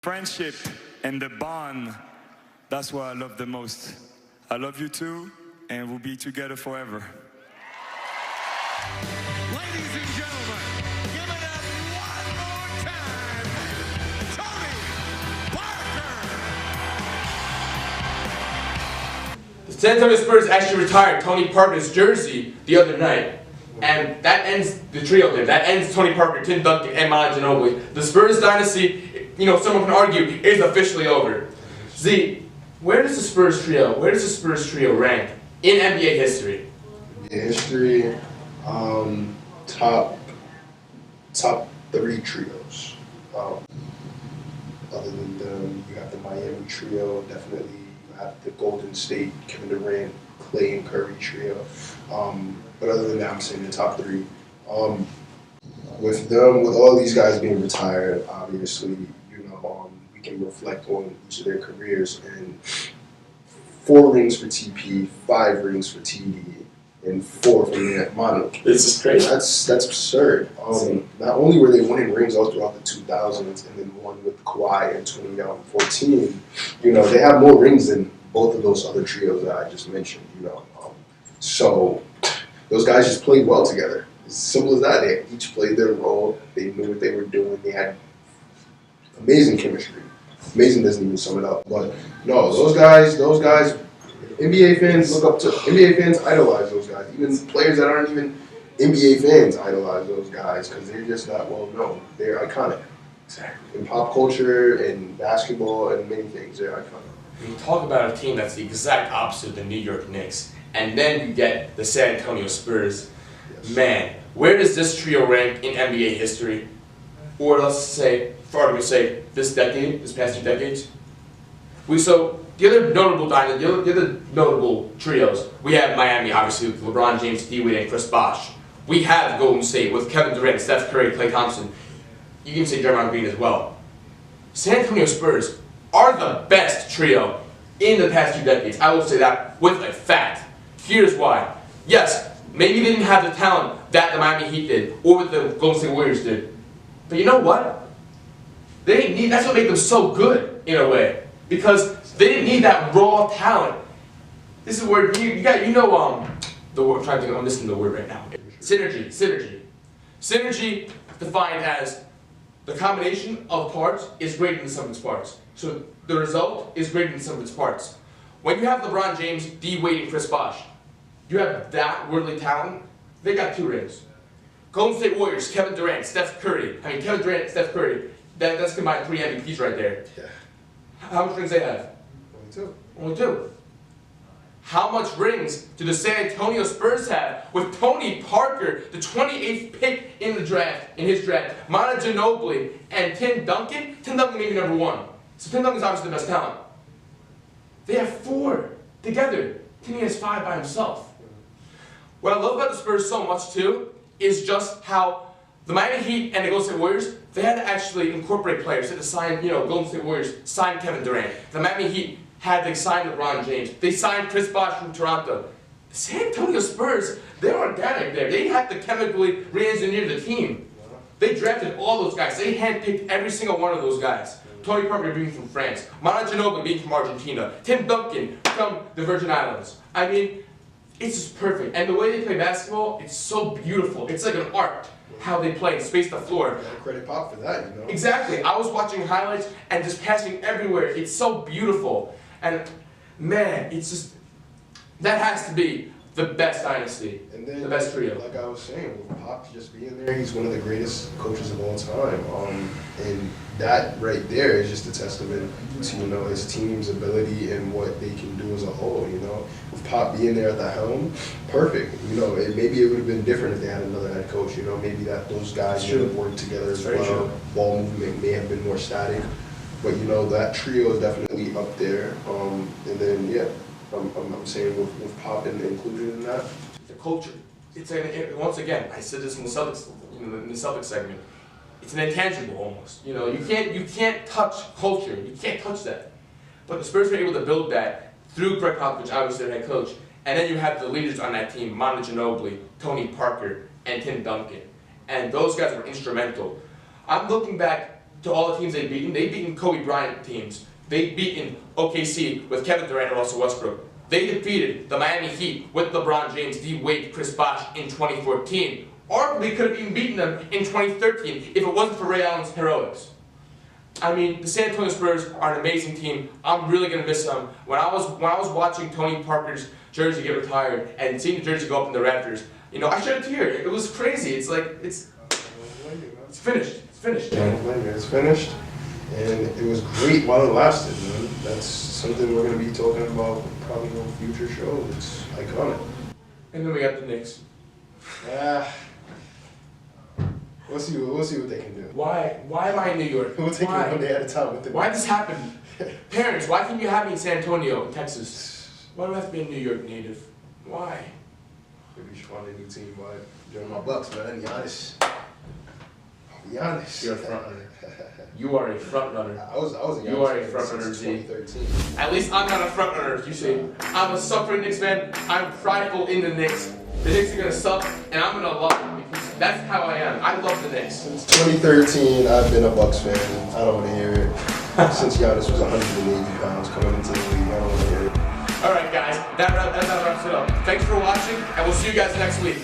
Friendship and the bond, that's what I love the most. I love you too, and we'll be together forever. Ladies and gentlemen, give it up one more time, Tony Parker! The San Antonio Spurs actually retired Tony Parker's jersey the other night. And that ends the trio there. That ends Tony Parker, Tim Duncan, and Manu Ginobli. The Spurs dynasty, someone can argue, is officially over. Z, where does the Spurs trio rank in NBA history? History, top three trios. Other than them, you have the Miami trio, definitely. You have the Golden State, Kevin Durant, Clay, and Curry trio. But other than that, I'm saying the top three. With all these guys being retired, obviously, we can reflect on each of their careers. And 4 rings for TP, 5 rings for TD, and 4 for Manu. This is crazy. That's absurd. Not only were they winning rings all throughout the 2000s, and then one with Kawhi in 2014, they have more rings than both of those other trios that I just mentioned. So those guys just played well together. As simple as that. They each played their role. They knew what they were doing. They had amazing chemistry. Amazing doesn't even sum it up. But no, those guys, NBA fans idolize those guys. Even players that aren't even NBA fans idolize those guys because they're just that well known. They're iconic. Exactly. In pop culture and basketball and many things, they're iconic. You talk about a team that's the exact opposite of the New York Knicks, and then you get the San Antonio Spurs. Yes. Man, where does this trio rank in NBA history? Or let's say, for argument's sake, this past 2 decades? The other notable trios, we have Miami, obviously, with LeBron James, D-Wade, and Chris Bosh. We have Golden State with Kevin Durant, Steph Curry, Klay Thompson. You can say Draymond Green as well. San Antonio Spurs are the best trio in the past 2 decades. I will say that with a fact. Here's why. Yes, maybe they didn't have the talent that the Miami Heat did, or what the Golden State Warriors did. But you know what? They didn't need. That's what made them so good in a way, because they didn't need that raw talent. This is where the word. I'm trying to think. I'm missing the word right now. Synergy defined as the combination of parts is greater than the sum of its parts. So the result is greater than the sum of its parts. When you have LeBron James, D-Wade, and Chris Bosh, you have that worldly talent. They got 2 rings. Golden State Warriors, Kevin Durant, Steph Curry. Kevin Durant and Steph Curry. That's combined 3 MVPs right there. Yeah. How much rings they have? Only 2. How much rings do the San Antonio Spurs have with Tony Parker, the 28th pick in his draft, Manu Ginobli, and Tim Duncan? Tim Duncan may be number 1. So Tim Duncan's obviously the best talent. They have 4 together. Timmy has 5 by himself. What I love about the Spurs so much too is just how the Miami Heat and the Golden State Warriors, they had to actually incorporate players. They had to sign, Golden State Warriors signed Kevin Durant. The Miami Heat had to sign LeBron James. They signed Chris Bosh from Toronto. The San Antonio Spurs, they're organic there. They had to chemically re-engineer the team. They drafted all those guys. They handpicked every single one of those guys. Tony Parker being from France, Manu Ginobili being from Argentina, Tim Duncan from the Virgin Islands. It's just perfect. And the way they play basketball, it's so beautiful. It's like an art, how they play and space the floor. You gotta credit Pop for that, Exactly. I was watching highlights and just passing everywhere. It's so beautiful. And man, it's just, that has to be the best dynasty, and then, the best trio. Like I was saying, with Pop just being there, he's one of the greatest coaches of all time. And that right there is just a testament to his team's ability and what they can do as a whole. With Pop being there at the helm, perfect. Maybe it would have been different if they had another head coach. Maybe that those guys would have worked together as well. True. Ball movement may have been more static, but that trio is definitely up there. And then I'm saying with Pop included in that. The culture. Once again, I said this in the Celtics, in the Celtics segment. It's an intangible almost. You can't touch culture. You can't touch that. But the Spurs were able to build that through Greg Popovich, obviously their head coach, and then you have the leaders on that team: Manu Ginobili, Tony Parker, and Tim Duncan. And those guys were instrumental. I'm looking back to all the teams they've beaten Kobe Bryant teams. They've beaten OKC with Kevin Durant and Russell Westbrook. They defeated the Miami Heat with LeBron James, D. Wade, Chris Bosh in 2014. Arguably could have even beaten them in 2013 if it wasn't for Ray Allen's heroics. I mean, the San Antonio Spurs are an amazing team. I'm really gonna miss them. When I was watching Tony Parker's jersey get retired and seeing the jersey go up in the rafters, you know, I shed a tear. It was crazy. It's like it's finished. It's finished. It's finished, and it was great while it lasted, man. That's something we're gonna be talking about probably on future shows. It's iconic. And then we got the Knicks. We'll see what they can do. Why am I in New York? We'll take it Why? one day at a time with them. Why this happened? Parents, why can't you have me in San Antonio, Texas? Why do I have to be a New York native? Why? Maybe you should find a new team by joining my Bucks, man. Be honest. Be honest. You're a front runner. You are a front runner. I was a You are a Giannis front fan runner, since Z. 2013. At least I'm not a front runner, you see. I'm a suffering Knicks fan. I'm prideful in the Knicks. The Knicks are gonna suck, and I'm gonna love them because that's how I am. I love the Knicks. Since 2013, I've been a Bucks fan. I don't want to hear it. Since Giannis was 180 pounds coming into the league, I don't want to hear it. All right, guys, that wraps it up. Thanks for watching, and we'll see you guys next week.